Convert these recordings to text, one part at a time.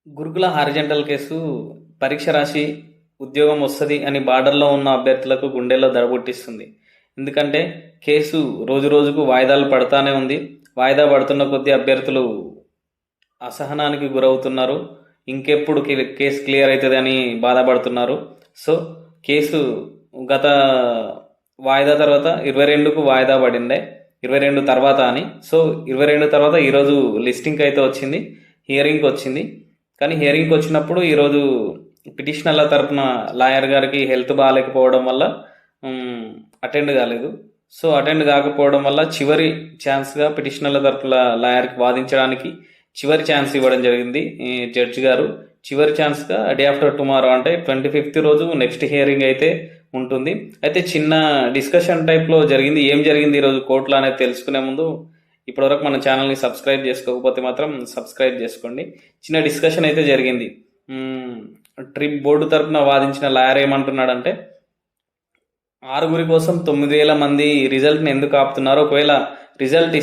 గురుకుల horizontal case పరీక్ష రాసి ఉద్యోగం వస్తుంది అని బార్డర్లో ఉన్న అభ్యర్థులకు గుండెల్లో దడబుట్టిస్తుంది. ఎందుకంటే కేసు రోజు రోజుకు వాయిదాలు పడతానే ఉంది. వాయిదా పడుతున్న కొద్దీ అభ్యర్థులు అసహనానికి గురవుతున్నారు. ఇంకెప్పుడు కేసు క్లియర్ అవుతుంది అని బాధపడుతున్నారు. సో కేసు గత వాయిదా తర్వాత 22కు వాయిదా పడిందే, 22 తర్వాత అని. సో 22 తర్వాత ఈరోజు లిస్టింగ్కి అయితే వచ్చింది, హియరింగ్కి వచ్చింది. కానీ హియరింగ్కి వచ్చినప్పుడు ఈరోజు పిటిషనర్ల తరపున లాయర్ గారికి హెల్త్ బాగాలేకపోవడం వల్ల అటెండ్ కాలేదు. సో అటెండ్ కాకపోవడం వల్ల చివరి ఛాన్స్గా పిటిషనర్ల తరపున లాయర్కి వాదించడానికి చివరి ఛాన్స్ ఇవ్వడం జరిగింది జడ్జి గారు. చివరి ఛాన్స్గా డే ఆఫ్టర్ టుమారో అంటే 25th రోజు నెక్స్ట్ హియరింగ్ అయితే ఉంటుంది. అయితే చిన్న డిస్కషన్ టైప్లో జరిగింది. ఏం జరిగింది ఈరోజు కోర్టులో అనేది తెలుసుకునే ముందు ఇప్పటివరకు మన ఛానల్ని సబ్స్క్రైబ్ చేసుకోకపోతే మాత్రం సబ్స్క్రైబ్ చేసుకోండి. చిన్న డిస్కషన్ అయితే జరిగింది. ట్రిప్ బోర్డు తరపున వాదించిన లాయర్ ఏమంటున్నాడంటే, 6 కోసం 9,000 మంది రిజల్ట్ని ఎందుకు ఆపుతున్నారు? ఒకవేళ రిజల్ట్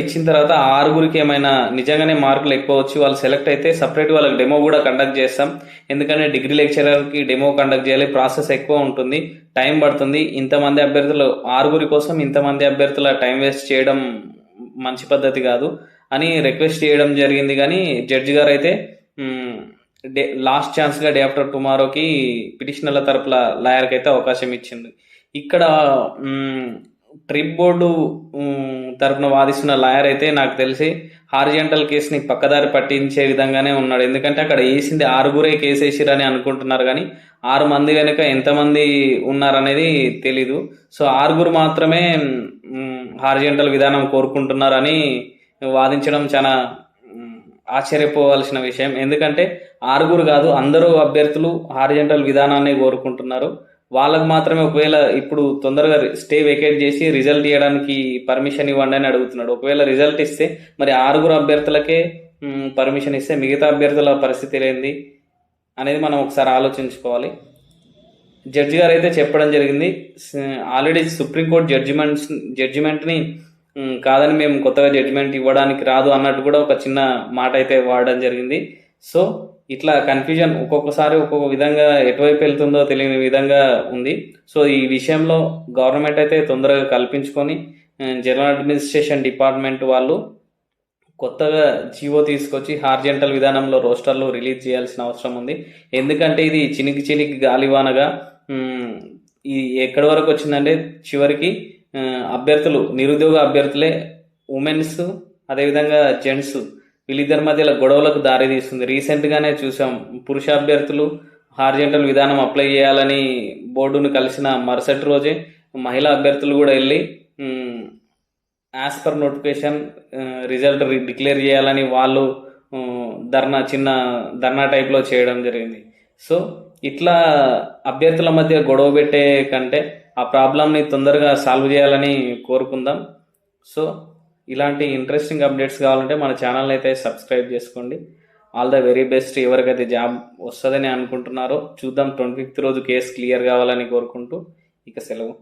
ఇచ్చిన తర్వాత 6 ఏమైనా నిజంగానే మార్కులు ఎక్కువ వచ్చి వాళ్ళు సెలెక్ట్ అయితే సపరేట్ వాళ్ళకి డెమో కూడా కండక్ట్ చేస్తాం. ఎందుకంటే డిగ్రీ లెక్చరర్కి డెమో కండక్ట్ చేయాలి, ప్రాసెస్ ఎక్కువ ఉంటుంది, టైం పడుతుంది. ఇంతమంది అభ్యర్థులు 6 కోసం ఇంతమంది అభ్యర్థుల టైం వేస్ట్ చేయడం మంచి పద్ధతి కాదు అని రిక్వెస్ట్ చేయడం జరిగింది. కానీ జడ్జి గారు అయితే లాస్ట్ ఛాన్స్గా డే ఆఫ్టర్ టుమారోకి పిటిషనర్ల తరపుల లాయర్కి అయితే అవకాశం ఇచ్చింది. ఇక్కడ ట్రిప్ బోర్డు తరపున వాదిస్తున్న లాయర్ అయితే నాకు తెలిసి హారిజంటల్ కేసుని పక్కదారి పట్టించే విధంగానే ఉన్నాడు. ఎందుకంటే అక్కడ వేసింది 6 కేసు వేసిరని అనుకుంటున్నారు, కానీ 6 మంది వెనుక ఎంతమంది ఉన్నారనేది తెలీదు. సో 6 మాత్రమే హారిజంటల్ విధానం కోరుకుంటున్నారని వాదించడం చాలా ఆశ్చర్యపోవాల్సిన విషయం. ఎందుకంటే 6 కాదు, అందరూ అభ్యర్థులు హారిజంటల్ విధానాన్ని కోరుకుంటున్నారు. వాళ్ళకు మాత్రమే ఒకవేళ ఇప్పుడు తొందరగా స్టే వెకేట్ చేసి రిజల్ట్ ఇవ్వడానికి పర్మిషన్ ఇవ్వండి అని అడుగుతున్నాడు. ఒకవేళ రిజల్ట్ ఇస్తే మరి 6 అభ్యర్థులకే పర్మిషన్ ఇస్తే మిగతా అభ్యర్థుల పరిస్థితి ఏంది అనేది మనం ఒకసారి ఆలోచించుకోవాలి. జడ్జి గారు అయితే చెప్పడం జరిగింది, ఆల్రెడీ సుప్రీంకోర్టు జడ్జిమెంట్ని కాదని మేము కొత్తగా జడ్జిమెంట్ ఇవ్వడానికి రాదు అన్నట్టు కూడా ఒక చిన్న మాట అయితే వాడడం జరిగింది. సో ఇట్లా కన్ఫ్యూజన్ ఒక్కొక్కసారి ఒక్కొక్క విధంగా ఎటువైపు వెళ్తుందో తెలియని విధంగా ఉంది. సో ఈ విషయంలో గవర్నమెంట్ అయితే తొందరగా కల్పించుకొని జనరల్ అడ్మినిస్ట్రేషన్ డిపార్ట్మెంట్ వాళ్ళు కొత్తగా జీవో తీసుకొచ్చి హారిజంటల్ విధానంలో రోస్టర్లు రిలీజ్ చేయాల్సిన అవసరం ఉంది. ఎందుకంటే ఇది చినికి గాలివానగా ఎక్కడి వరకు వచ్చిందంటే చివరికి అభ్యర్థులు నిరుద్యోగ అభ్యర్థులే ఉమెన్స్ అదేవిధంగా జెంట్స్ వీళ్ళిద్దరి మధ్యలో గొడవలకు దారి తీస్తుంది. రీసెంట్గానే చూసాం, పురుష అభ్యర్థులు హారిజంటల్ విధానం అప్లై చేయాలని బోర్డును కలిసిన మరుసటి రోజే మహిళా అభ్యర్థులు కూడా వెళ్ళి as per notification result declare చేయాలని వాళ్ళు చిన్న ధర్నా టైప్లో చేయడం జరిగింది. సో ఇట్లా అభ్యర్థుల మధ్య గొడవ పెట్టే కంటే ఆ ప్రాబ్లమ్ని తొందరగా సాల్వ్ చేయాలని కోరుకుందాం. సో ఇలాంటి ఇంట్రెస్టింగ్ అప్డేట్స్ కావాలంటే మన ఛానల్ అయితే సబ్స్క్రైబ్ చేసుకోండి. All the very best. ఎవరికైతే జాబ్ వస్తుందని అనుకుంటున్నారో చూద్దాం. 25th రోజు కేసు క్లియర్ కావాలని కోరుకుంటూ ఇక సెలవు.